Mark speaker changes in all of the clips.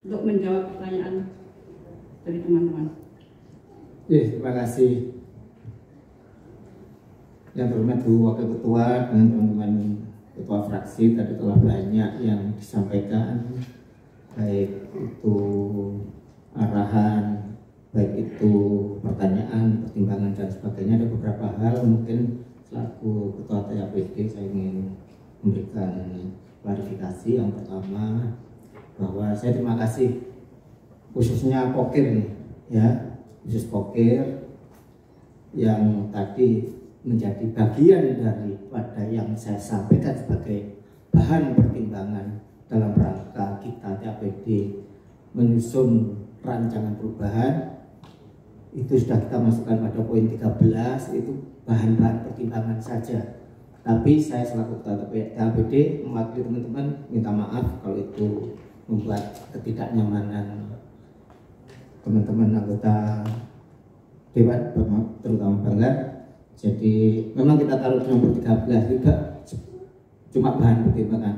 Speaker 1: untuk menjawab pertanyaan dari teman-teman.
Speaker 2: Terima kasih. Yang terhormat Bu Wakil Ketua dengan teman-teman Ketua Fraksi, tadi telah banyak yang disampaikan, baik itu arahan, baik itu pertanyaan, pertimbangan dan sebagainya. Ada beberapa hal mungkin selaku Ketua TAPD saya ingin memberikan klarifikasi. Yang pertama, bahwa saya terima kasih khususnya Pokir nih, ya, khusus Pokir yang tadi menjadi bagian daripada yang saya sampaikan sebagai bahan pertimbangan dalam rangka kita TAPD menyusun rancangan perubahan. Itu sudah kita masukkan pada poin 13, itu bahan-bahan pertimbangan saja. Tapi saya selaku Ketua TAPD mewakili teman-teman minta maaf kalau itu membuat ketidaknyamanan teman-teman anggota Dewan, terutama Banggar. Jadi memang kita taruh nomor 13 juga cuma bahan pertimbangan.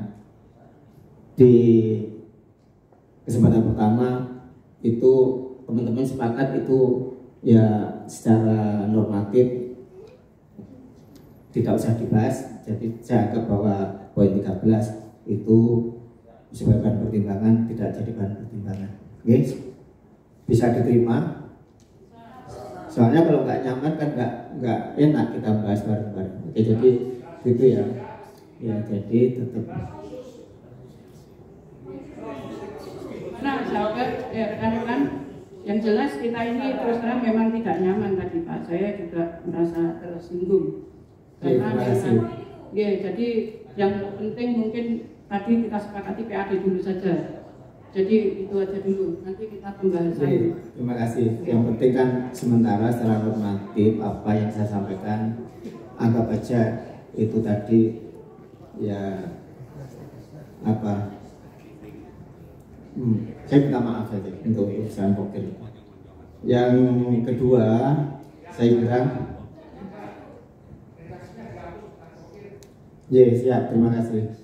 Speaker 2: Di kesempatan pertama itu teman-teman sepakat itu ya secara normatif tidak usah dibahas. Jadi saya anggap bahwa poin 13 itu sebagai bahan pertimbangan, tidak jadi bahan pertimbangan. Oke, bisa diterima. Soalnya kalau nggak nyaman kan nggak enak kita bahas bareng-bareng. Oke, jadi gitu ya. Ya, jadi tetap.
Speaker 1: Nah, sahabat, rekan-rekan, yang jelas kita ini terus terang memang tidak nyaman tadi Pak. Saya juga merasa tersinggung. Karena ya, jadi yang penting mungkin tadi kita sepakati PAD dulu saja. Jadi itu aja dulu, nanti kita pembahasan.
Speaker 2: Terima kasih. Yang penting kan sementara secara normatif apa yang saya sampaikan, anggap aja itu tadi ya apa. Saya minta maaf saja untuk urusan Pokir. Yang kedua, saya kira siap, terima kasih.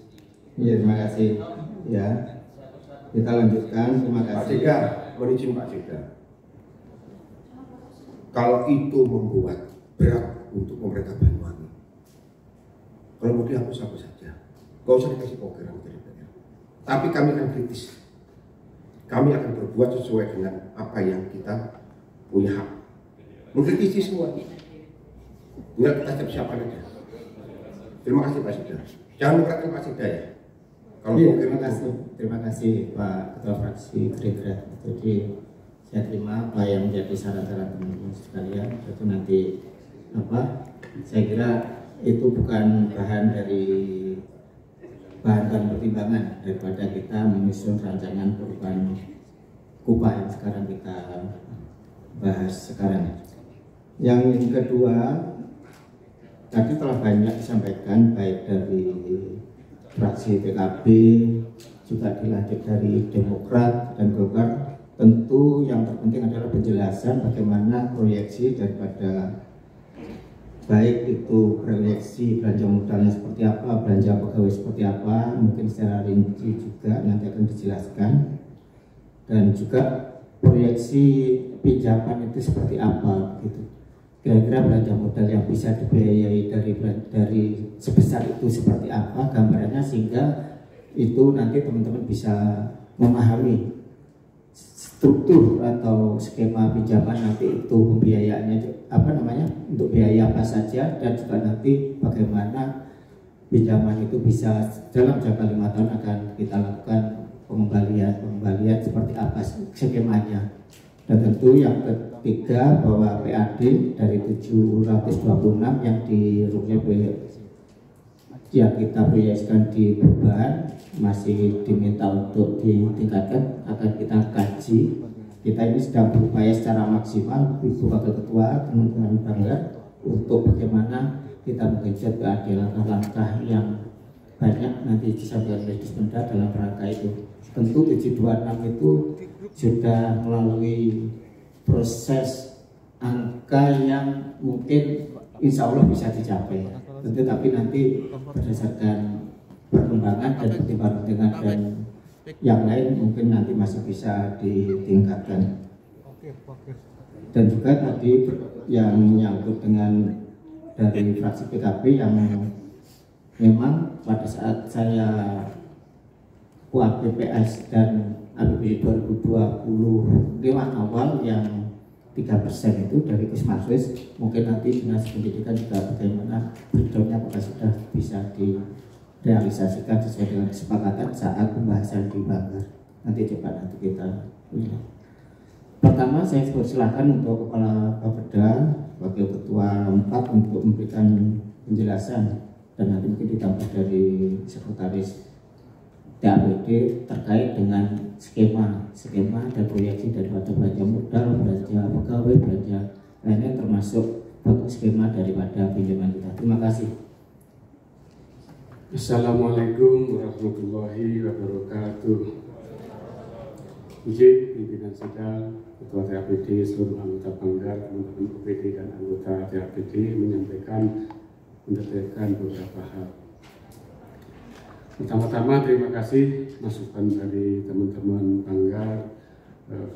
Speaker 2: Terima kasih. Ya. Kita lanjutkan, terima kasih.
Speaker 3: Pak Sekda, mohon izin Pak Sekda. Kalau itu membuat berat untuk pemerintah Banyuwangi, kalau mau dihapus saja. Gak usah dikasih Pokir anggota DPR. Tapi kami akan kritis. Kami akan berbuat sesuai dengan apa yang kita punya hak. Mengkritisi semua. Tinggal kita siap-siapkan aja. Terima kasih Pak Sekda. Jangan mengatakan Pak Sekda ya.
Speaker 2: Kalau terima kasih Pak Ketua Fraksi Gerindra. Jadi saya terima apa yang menjadi saran-saran teman-teman sekalian. Itu nanti apa? Saya kira itu bukan bahan dari bahan pertimbangan daripada kita menyusun rancangan perubahan KUPA yang sekarang kita bahas sekarang. Yang kedua, tadi telah banyak disampaikan baik dari fraksi PKB, juga dilanjut dari Demokrat dan Golkar. Tentu yang terpenting adalah penjelasan bagaimana proyeksi daripada baik itu proyeksi belanja modalnya seperti apa, belanja pegawai seperti apa, mungkin secara rinci juga nanti akan dijelaskan, dan juga proyeksi pinjaman itu seperti apa gitu. Kira-kira belanja modal yang bisa dibiayai dari sebesar itu seperti apa gambarannya, sehingga itu nanti teman-teman bisa memahami struktur atau skema pinjaman nanti itu pembiayaannya untuk biaya apa saja, dan juga nanti bagaimana pinjaman itu bisa dalam jangka 5 tahun akan kita lakukan pengembalian seperti apa skemanya. Dan tentu yang ketiga bahwa PAD dari 726 yang yang kita proyeksikan di perubahan masih diminta untuk ditingkatkan, akan kita kaji. Kita ini sedang berupaya secara maksimal, Ibu Wakil Ketua, teman-teman Banggar, untuk bagaimana kita menggenjot PAD langkah-langkah yang banyak nanti disampaikan oleh Dispenda dalam rangka itu. Tentu 726 itu sudah melalui proses angka yang mungkin insya Allah bisa dicapai. Tentu tapi nanti berdasarkan perkembangan dan pertimbangan dan yang lain mungkin nanti masih bisa ditingkatkan. Dan juga tadi yang menyangkut dengan dari fraksi PKB yang memang pada saat saya UAPPS dan APBD 2020 lewat awal yang 3% itu dari Kusmaswis, mungkin nanti Dinas Pendidikan juga bagaimana breakdownnya apakah sudah bisa direalisasikan sesuai dengan kesepakatan saat pembahasan di Banggar. Nanti coba nanti kita lihat. Pertama saya persilakan untuk Kepala Bapeda, Wakil Ketua 4 untuk memberikan penjelasan dan nanti mungkin ditambah dari Sekretaris TAPD terkait dengan skema dan proyeksi daripada belanja modal, belanja pegawai, belanja lainnya termasuk skema daripada pinjaman kita. Terima kasih.
Speaker 4: Assalamualaikum warahmatullahi wabarakatuh. Izin pimpinan sidang, Ketua TAPD, seluruh anggota Banggar, teman-teman UPD dan anggota TAPD menyampaikan beberapa hal. Pertama-tama terima kasih masukan dari teman-teman Banggar,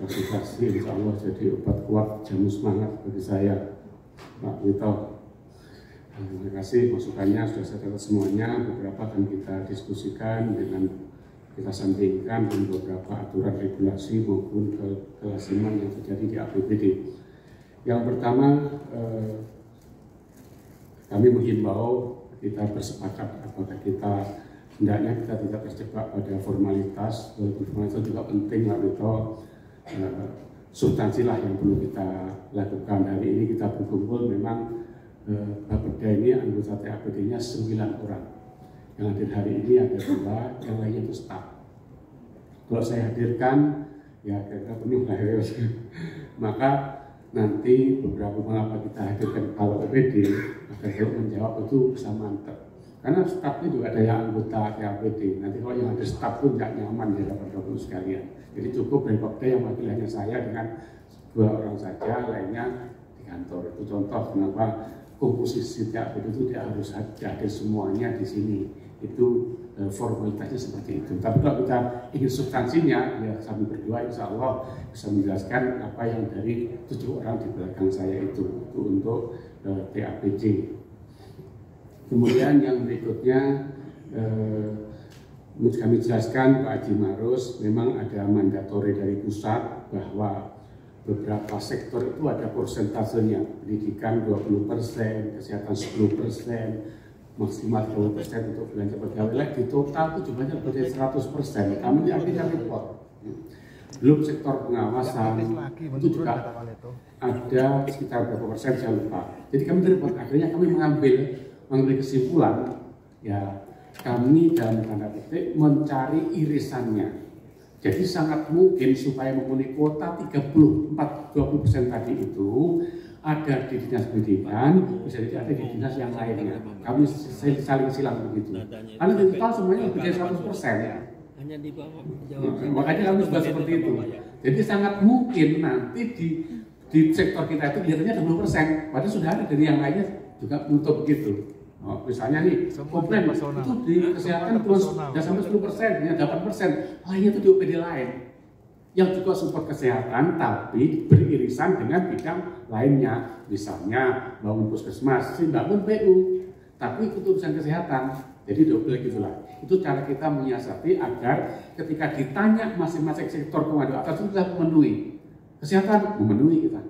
Speaker 4: fraksi-fraksi, insya Allah jadi obat kuat jamu semangat bagi saya, Pak Wito. Terima kasih masukannya, sudah saya catat semuanya, beberapa akan kita diskusikan dengan kita sandingkan dengan beberapa aturan regulasi maupun kelasiman yang terjadi di APBD. Yang pertama, kami menghimbau kita bersepakat apakah kita hendaknya kita tidak terjebak pada formalitas, walaupun formalitas juga penting lah itu substansi lah yang perlu kita lakukan. Hari ini kita berkumpul memang Bapeda ini anggota TAPD-nya 9 orang. Yang hadir hari ini ada 2, yang lainnya itu staf. Kalau saya hadirkan, ya kira-kira penuh lah ya. Maka nanti beberapa mengapa kita hadirkan kalau OPD, agar kalau menjawab itu bisa mantap. Karena stafnya juga ada yang anggota TAPD. Nanti kalau yang ada staf pun tidak nyaman di hadapan Bapak sekalian. Jadi cukup dari Bapeda yang wakil hanya saya dengan 2 orang saja, lainnya di kantor. Itu contoh kenapa komposisi TAPD itu tidak harus hadir semuanya di sini. Itu formalitasnya seperti itu. Tapi kalau kita ingin substansinya, ya kami berdua insya Allah bisa menjelaskan apa yang dari 7 orang di belakang saya itu untuk TAPD. Kemudian yang berikutnya kami jelaskan Pak Haji Marus, memang ada mandatori dari pusat bahwa beberapa sektor itu ada persentasenya, pendidikan 20%, kesehatan 10%, maksimal 20% untuk belanja pegawai. Di total itu jumlahnya lebih dari 100%. Kami akhirnya report. Belum sektor pengawasan itu juga ada sekitar berapa persen saya lupa. Jadi kami report, akhirnya kami mengambil kesimpulan, ya kami dalam tanda petik mencari irisannya. Jadi sangat mungkin supaya memenuhi kuota 20% tadi itu ada di dinas pendidikan, bisa jadi ada di dinas yang lainnya. Kami saling silang begitu. Karena di total semuanya lebih dari 100% ya. Hanya di bawah. Makanya kami juga seperti itu. Jadi sangat mungkin nanti di sektor kita itu kelihatannya 20%, padahal sudah ada dari yang lainnya juga untuk begitu. Misalnya nih, komplain itu di kesehatan sudah sampai 10%, hanya 8%, lainnya itu di OPD lain yang juga support kesehatan tapi beririsan dengan bidang lainnya, misalnya bangun puskesmas, bangun PU, tapi itu urusan kesehatan, jadi double gitulah. Itu cara kita menyiasati agar ketika ditanya masing-masing sektor komando atas itu kita memenuhi. Kesehatan memenuhi kita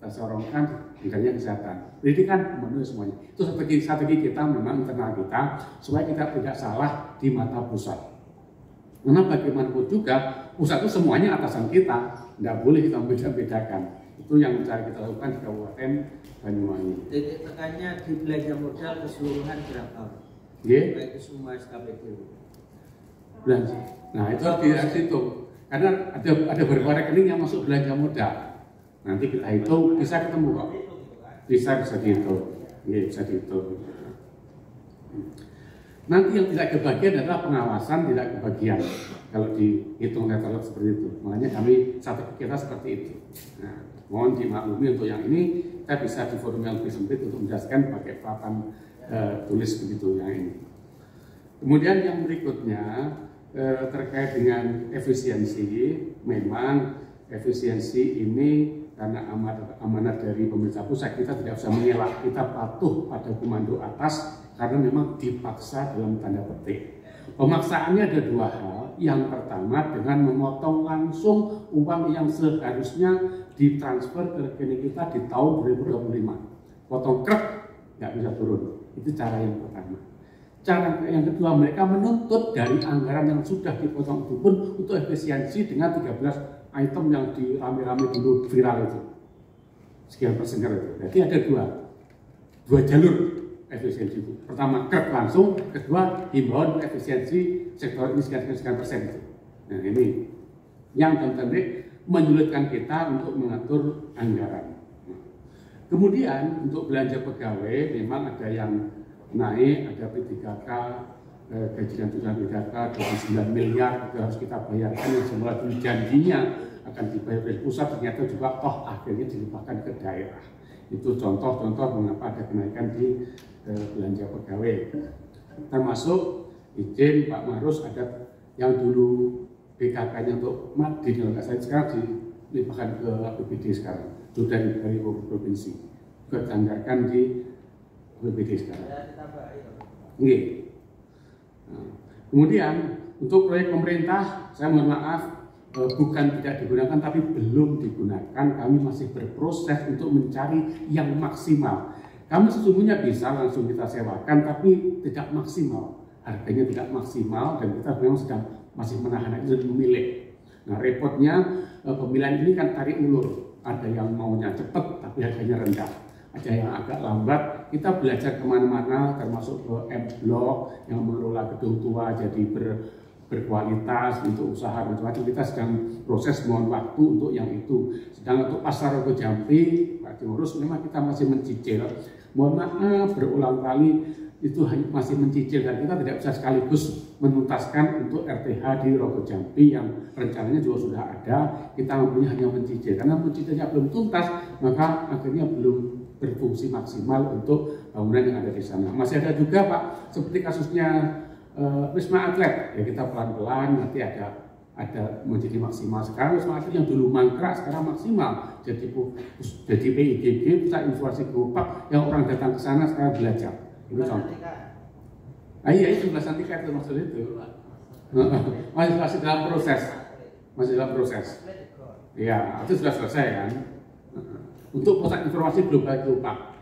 Speaker 4: sorongkan tingkatnya kesehatan, pendidikan memenuhi semuanya. Itu strategi kita memang internal kita supaya kita tidak salah di mata pusat. Karena bagaimanapun juga pusat itu semuanya atasan kita, tidak boleh kita beda-bedakan. Itu yang cara kita lakukan di Kabupaten Banyuwangi.
Speaker 5: Titik tekannya di belanja modal keseluruhan berapa? Baik itu semua SKPD.
Speaker 4: Belanja. Nah itu harus dihitung. Karena ada beberapa rekening yang masuk belanja modal. Nanti kita hitung, bisa ketemu kok. Bisa dihitung. Ya, bisa dihitung. Nanti yang tidak kebagian adalah pengawasan tidak kebagian. Kalau dihitung letterlet seperti itu. Makanya kita seperti itu. Nah, mohon dimaklumi untuk yang ini, kita bisa di forum yang lebih sempit untuk menjelaskan pakai papan tulis begitu yang ini. Kemudian yang berikutnya, terkait dengan efisiensi, memang efisiensi ini karena amanat dari pemerintah pusat kita tidak bisa mengelak, kita patuh pada komando atas karena memang dipaksa dalam tanda petik. Pemaksaannya ada dua hal. Yang pertama dengan memotong langsung uang yang seharusnya ditransfer ke rekening kita di tahun 2025. Potong krek, nggak bisa turun. Itu cara yang pertama. Cara yang kedua, mereka menuntut dari anggaran yang sudah dipotong itu pun untuk efisiensi dengan 13 item yang di rame-rame dulu viral itu. Sekian persen itu. Jadi ada dua jalur efisiensi itu. Pertama krek langsung, kedua himbauan efisiensi sektor ini sekian persen itu. Nah ini yang tentu menyulitkan kita untuk mengatur anggaran. Kemudian untuk belanja pegawai memang ada yang naik, ada P3K, gaji dan tunjangan P3K 29 miliar itu harus kita bayarkan yang semula dulu janjinya akan dibayar dari pusat, ternyata juga toh akhirnya dilimpahkan ke daerah. Itu contoh-contoh mengapa ada kenaikan di belanja pegawai. Termasuk izin Pak Marus ada yang dulu BKK-nya untuk Madin, kalau nggak salah sekarang dilimpahkan ke APBD sekarang. Itu dari provinsi. Juga dianggarkan di APBD sekarang. Oke. Nah, kemudian untuk proyek pemerintah, saya mohon maaf, bukan tidak digunakan tapi belum digunakan. Kami masih berproses untuk mencari yang maksimal. Kami sesungguhnya bisa langsung kita sewakan tapi tidak maksimal, harganya tidak maksimal dan kita memang sedang masih menahan itu dan memilih. Nah repotnya pemilihan ini kan tarik ulur, ada yang maunya cepat tapi harganya rendah, ada yang agak lambat. Kita belajar kemana-mana termasuk ke M-Block yang mengelola gedung tua jadi berkualitas untuk usaha macam-macam. Kita sedang proses mohon waktu untuk yang itu. Sedang untuk pasar Rogo Jampi, Pak Dimurus memang kita masih mencicil. Mohon maaf berulang kali itu masih mencicil dan kita tidak bisa sekaligus menuntaskan untuk RTH di Rogo Jampi yang rencananya juga sudah ada. Kita mampunya hanya mencicil karena mencicilnya belum tuntas, maka akhirnya belum berfungsi maksimal untuk bangunan yang ada di sana. Masih ada juga Pak, seperti kasusnya Wisma Atlet, ya kita pelan-pelan nanti ada menjadi maksimal. Sekarang Wisma Atlet yang dulu mangkrak sekarang maksimal, jadi PIGG, pusat informasi Geopark yang orang datang ke sana sekarang belajar. Ini contoh. Iya itu belasan tiket itu maksud itu. Masih dalam proses. Ya itu sudah selesai kan. Untuk pusat informasi global Geopark,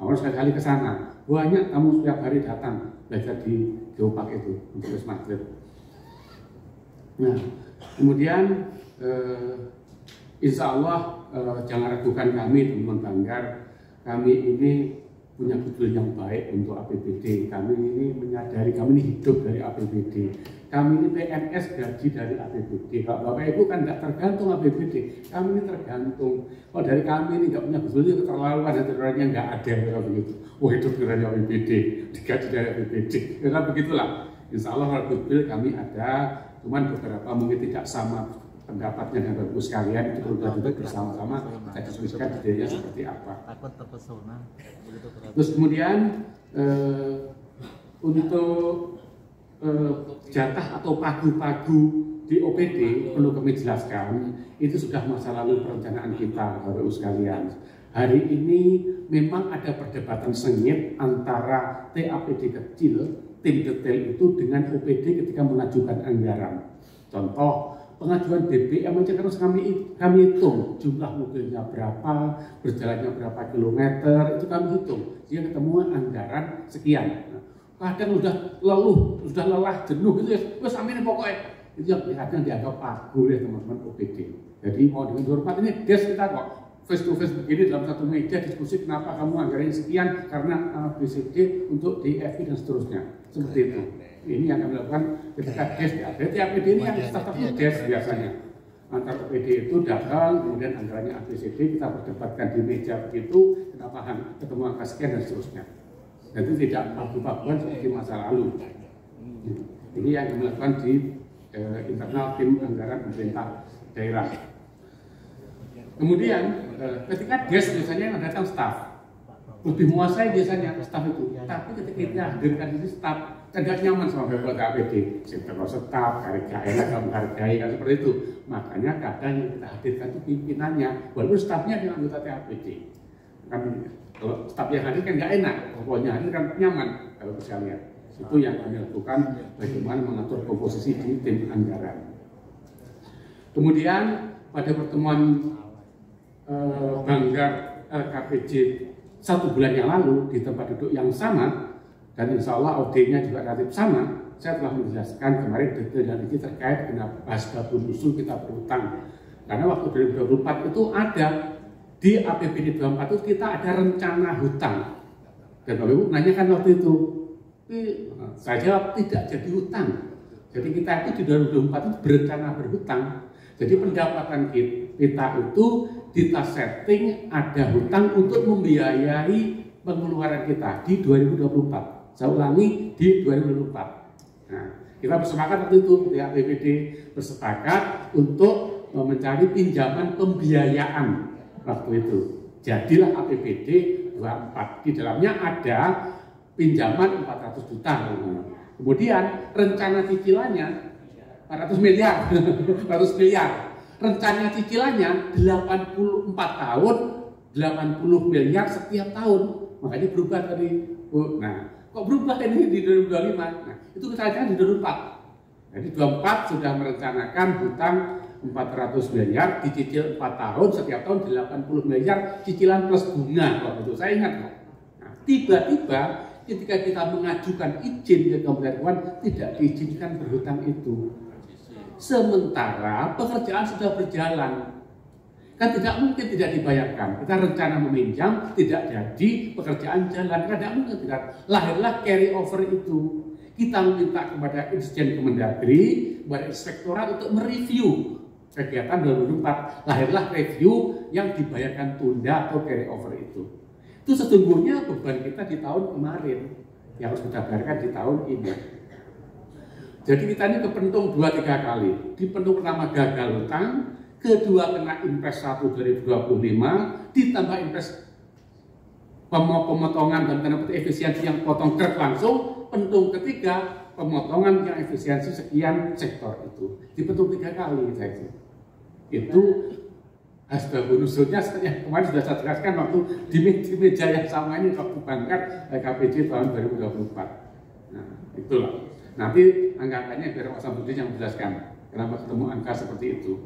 Speaker 4: harus sekali ke sana. Banyak tamu setiap hari datang belajar di Geopark itu untuk Wisma Atlet. Nah, kemudian insya Allah jangan ragukan kami teman-teman Banggar, kami ini punya goodwill yang baik untuk APBD. Kami ini menyadari kami ini hidup dari APBD. Kami ini PNS gaji dari APBD. Kalau Bapak Ibu kan tidak tergantung APBD, kami ini tergantung. Kalau dari kami ini nggak punya goodwill keterlaluan, dan terlaluannya nggak ada kalau begitu. Wah hidup dari APBD, digaji dari APBD. Karena begitulah. Insya Allah kalau goodwill kami ada, cuman beberapa mungkin tidak sama pendapatnya dan Bapak Ibu sekalian itu perlu duduk bersama-sama kita diskusikan detailnya seperti apa.
Speaker 6: Takut terpesona.
Speaker 4: Terus kemudian untuk jatah atau pagu-pagu di OPD perlu kami jelaskan itu sudah masa lalu perencanaan kita Bapak Ibu sekalian. Hari ini memang ada perdebatan sengit antara TAPD kecil, tim detail itu dengan OPD ketika mengajukan anggaran. Contoh pengajuan BBM aja terus kami hitung jumlah mobilnya berapa, berjalannya berapa kilometer, itu kami hitung. Sehingga ketemu anggaran sekian. Kadang sudah lelah, jenuh gitu ya. Wes amin pokoknya. Itu yang kadang dianggap pagu ya teman-teman OPD. Jadi mau dengan hormat ini des kita kok face to face begini dalam satu meja diskusi kenapa kamu anggarannya sekian karena ABCD untuk DFI dan seterusnya. Seperti itu. Ini yang kami lakukan ketika des ya. Jadi APD ini yang statusnya des biasanya. Antar OPD itu datang, kemudian anggarannya ABCD kita perdebatkan di meja begitu, kenapa ketemu angka sekian dan seterusnya. Dan itu tidak pagu-paguan seperti masa lalu. Ini yang kami lakukan di internal tim anggaran pemerintah daerah. Kemudian ketika des biasanya yang datang staf lebih menguasai biasanya staf itu. Tapi ketika kita hadirkan ini staf tidak nyaman sama beberapa APD, sektor staf, karya enak kamu hargai kan seperti itu. Makanya kadang yang kita hadirkan itu pimpinannya, walaupun stafnya dengan anggota TAPD. Kan kalau staf yang hadir kan nggak enak, pokoknya hadir kan nyaman kalau bisa lihat. Itu yang kami lakukan, bagaimana mengatur komposisi di tim anggaran. Kemudian pada pertemuan Banggar LKPJ 1 bulan yang lalu di tempat duduk yang sama, dan insya Allah OD-nya juga relatif sama, saya telah menjelaskan kemarin detail dan ini terkait dengan asbabun nuzul kita berhutang. Karena waktu 2024 itu ada di APBD 24 itu kita ada rencana hutang. Dan Bapak Ibu nanyakan waktu itu, saya jawab tidak jadi hutang. Jadi kita itu di 2024 itu berencana berhutang. Jadi pendapatan kita itu kita setting ada hutang untuk membiayai pengeluaran kita di 2024. Saya ulangi, di 2024. Nah, kita bersepakat waktu itu, ya, APBD bersepakat untuk mencari pinjaman pembiayaan waktu itu. Jadilah APBD 24. Di dalamnya ada pinjaman 400 juta. Kemudian rencana cicilannya 400 miliar. 400 miliar. Rencana cicilannya 84 tahun, 80 miliar setiap tahun. Makanya berubah tadi. Nah, kok berubah ini di 2025? Nah, itu kita lihat di 2024. Jadi 2024 sudah merencanakan hutang 400 miliar, dicicil 4 tahun, setiap tahun 80 miliar, cicilan plus bunga. Waktu itu saya ingat. Nah, tiba-tiba ketika kita mengajukan izin ke Kementerian Keuangan, tidak diizinkan berhutang itu. Sementara pekerjaan sudah berjalan. Kan tidak mungkin tidak dibayarkan. Kita rencana meminjam, tidak jadi, pekerjaan jalan. Tidak mungkin tidak. Lahirlah carry over itu. Kita meminta kepada Insiden Kemendagri, kepada Inspektorat untuk mereview kegiatan 2024. Lahirlah review yang dibayarkan tunda atau carry over itu. Itu sesungguhnya beban kita di tahun kemarin yang harus kita bayarkan di tahun ini. Jadi kita ini kepentung 2-3 kali. Dipentung pertama gagal hutang, kedua kena Impres 1 2025, ditambah Impres pemotongan dan tanda petik efisiensi yang potong kerk langsung, pentung ketiga pemotongan yang efisiensi sekian sektor itu. Dipentung 3 kali saya itu. Itu asbabun nuzulnya yang kemarin sudah saya jelaskan waktu di meja yang sama ini waktu Banggar KPJ tahun 2024. Nah, itulah. Nanti angka-angkanya biar Pak Samsudin yang menjelaskan kenapa ketemu angka seperti itu.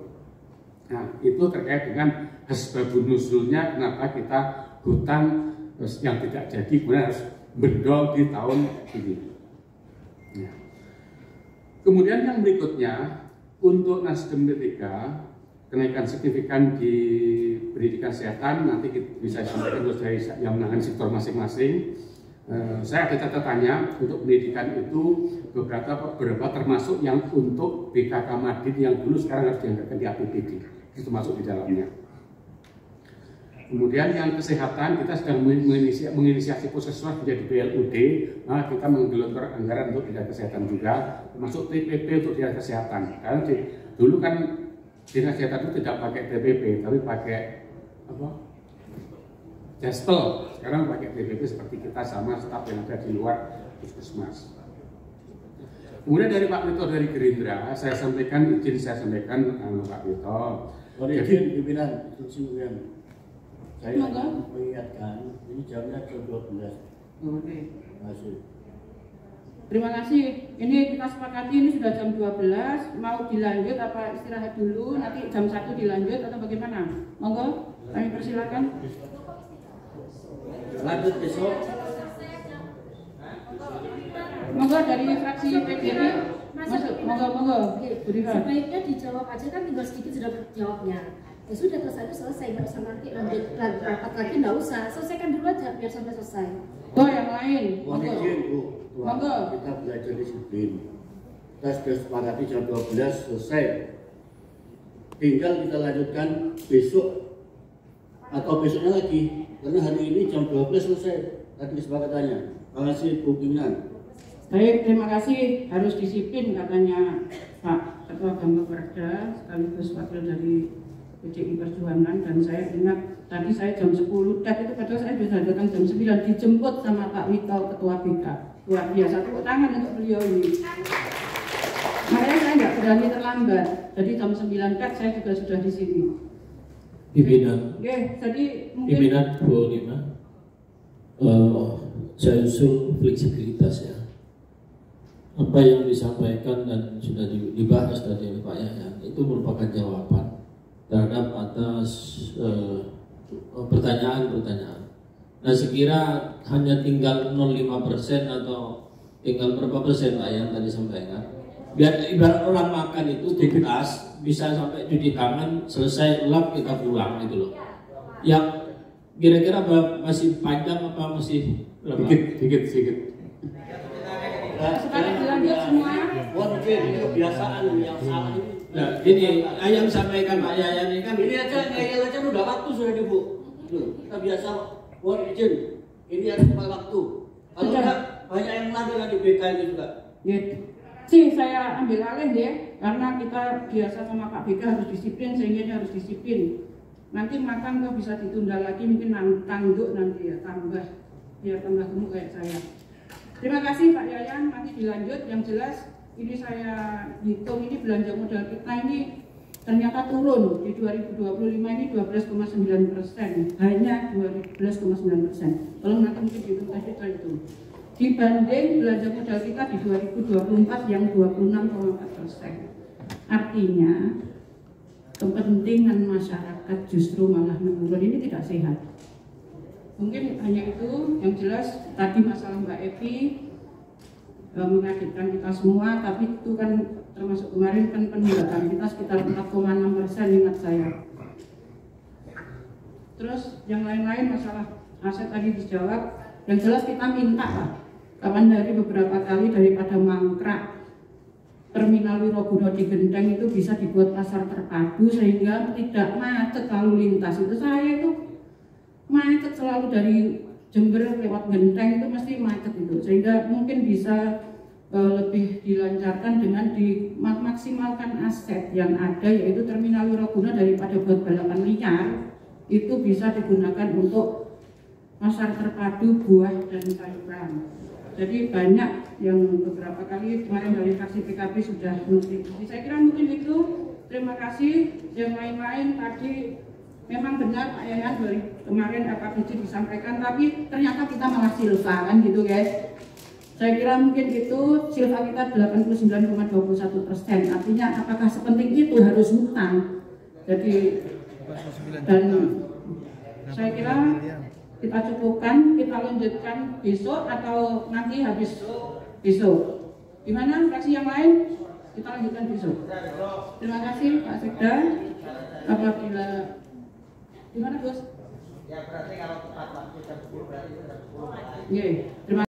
Speaker 4: Nah, itu terkait dengan asbabun nuzulnya kenapa kita hutang yang tidak jadi kemudian harus bendol di tahun ini. Nah. Kemudian yang berikutnya untuk Nasdem D3 kenaikan signifikan di pendidikan kesehatan nanti bisa disampaikan dari yang menangani sektor masing-masing. Saya ada catatannya untuk pendidikan itu beberapa termasuk yang untuk BKK Madin yang dulu sekarang harus dianggarkan di APBD. Itu masuk di dalamnya. Kemudian yang kesehatan kita sedang menginisiasi puskesmas menjadi BLUD, nah kita menggelontor anggaran untuk dinas kesehatan juga, termasuk TPP untuk dinas kesehatan. Karena dulu kan dinas kesehatan itu tidak pakai TPP, tapi pakai apa? Jaspel. Sekarang pakai TPP seperti kita sama staf yang ada di luar puskesmas. Kemudian dari Pak Wito dari Gerindra, saya sampaikan Pak Wito.
Speaker 6: Jadi pimpinan saya mengingatkan ini jamnya jam 12.
Speaker 1: Oke.
Speaker 6: Masih.
Speaker 1: Terima kasih. Ini kita sepakati ini sudah jam 12. Mau dilanjut apa istirahat dulu? Nanti jam 1 dilanjut atau bagaimana? Monggo, kami persilakan.
Speaker 6: Lanjut besok.
Speaker 1: Monggo dari fraksi PDIP. Masuk, monggo.
Speaker 7: Sebaiknya dijawab aja kan tinggal sedikit sudah jawabnya. Ya sudah selesai, nggak usah nanti lanjut rapat lagi, nggak usah. Selesaikan dulu aja biar sampai selesai.
Speaker 1: Oh yang lain.
Speaker 6: Monggo.
Speaker 1: Monggo.
Speaker 6: Kita belajar disiplin. Kita sudah sepakati jam 12 selesai. Tinggal kita lanjutkan besok atau besoknya lagi. Karena hari ini jam 12 selesai tadi kesepakatannya. Terima kasih Bu Pimpinan.
Speaker 1: Baik, terima kasih. Harus disiplin katanya Pak Ketua Bangga Perda sekaligus wakil dari PDI Perjuangan, dan saya ingat tadi saya jam 10 tet itu, padahal saya sudah datang jam 9, dijemput sama Pak Wito, Ketua BK. Luar biasa, tepuk tangan untuk beliau ini. Makanya saya nggak berani terlambat, jadi jam 9 tet saya juga sudah di sini.
Speaker 8: Pimpinan.
Speaker 1: Oke, jadi mungkin
Speaker 8: Pimpinan Bu Lima, saya usul fleksibilitas ya. Apa yang disampaikan dan sudah dibahas tadi oleh Pak Yayan itu merupakan jawaban terhadap atas pertanyaan-pertanyaan. Nah, sekira hanya tinggal 0,5% atau tinggal berapa persen Pak Yayan tadi sampaikan. Biar ibarat orang makan itu tuntas, bisa sampai cuci tangan, selesai lap kita pulang gitu loh. Yang kira-kira masih panjang apa masih
Speaker 4: Sedikit.
Speaker 1: sekarang dilanjut semua.
Speaker 6: Mungkin kebiasaan yang salah ini.
Speaker 8: Nah, ini yang sampaikan Pak Yayan ini kan
Speaker 6: Ini aja udah waktu sudah Bu. Kita biasa izin. Ini harus tepat waktu. Kalau enggak banyak yang melanggar di BK ini juga.
Speaker 1: Ya, sih saya ambil alih ya, karena kita biasa sama Pak BK harus disiplin, sehingga dia harus disiplin. Nanti makan kok bisa ditunda lagi, mungkin tanduk nanti ya, tambah biar tambah gemuk kayak saya. Terima kasih Pak Yayan, nanti dilanjut. Yang jelas ini saya hitung, ini belanja modal kita ini ternyata turun di 2025 ini 12,9%, hanya 12,9%. Kalau nanti mungkin dihitung tadi itu. Dibanding belanja modal kita di 2024 yang 26,4%. Artinya kepentingan masyarakat justru malah menurun, ini tidak sehat. Mungkin hanya itu yang jelas. Tadi masalah Mbak Evi mengagetkan kita semua, tapi itu kan termasuk kemarin kan peningkatan kita sekitar 4,6%, ingat saya. Terus yang lain-lain masalah aset tadi dijawab. Yang jelas kita minta Pak, kapan dari beberapa kali daripada mangkrak Terminal Wiroguna di Genteng itu bisa dibuat pasar terpadu sehingga tidak macet lalu lintas. Itu saya itu macet selalu dari Jember lewat Genteng itu mesti macet itu, sehingga mungkin bisa lebih dilancarkan dengan dimaksimalkan aset yang ada, yaitu Terminal Wiroguna daripada buat balapan liar itu bisa digunakan untuk pasar terpadu buah dan sayuran. Jadi banyak yang beberapa kali kemarin dari fraksi PKB sudah mengkritisi. Saya kira mungkin itu. Terima kasih. Yang lain-lain tadi memang benar Pak Yayan dari kemarin AKBJ disampaikan, tapi ternyata kita malah silva kan gitu guys. Saya kira mungkin itu silva kita 89,21%. Artinya apakah sepenting itu harus hutang? Jadi dan saya kira kita cukupkan, kita lanjutkan besok atau nanti habis besok. Gimana fraksi yang lain? Kita lanjutkan besok. Terima kasih Pak Sekda. Apabila gimana Gus? Ya berarti kalau tepat waktu jam 10 berarti jam 10. Terima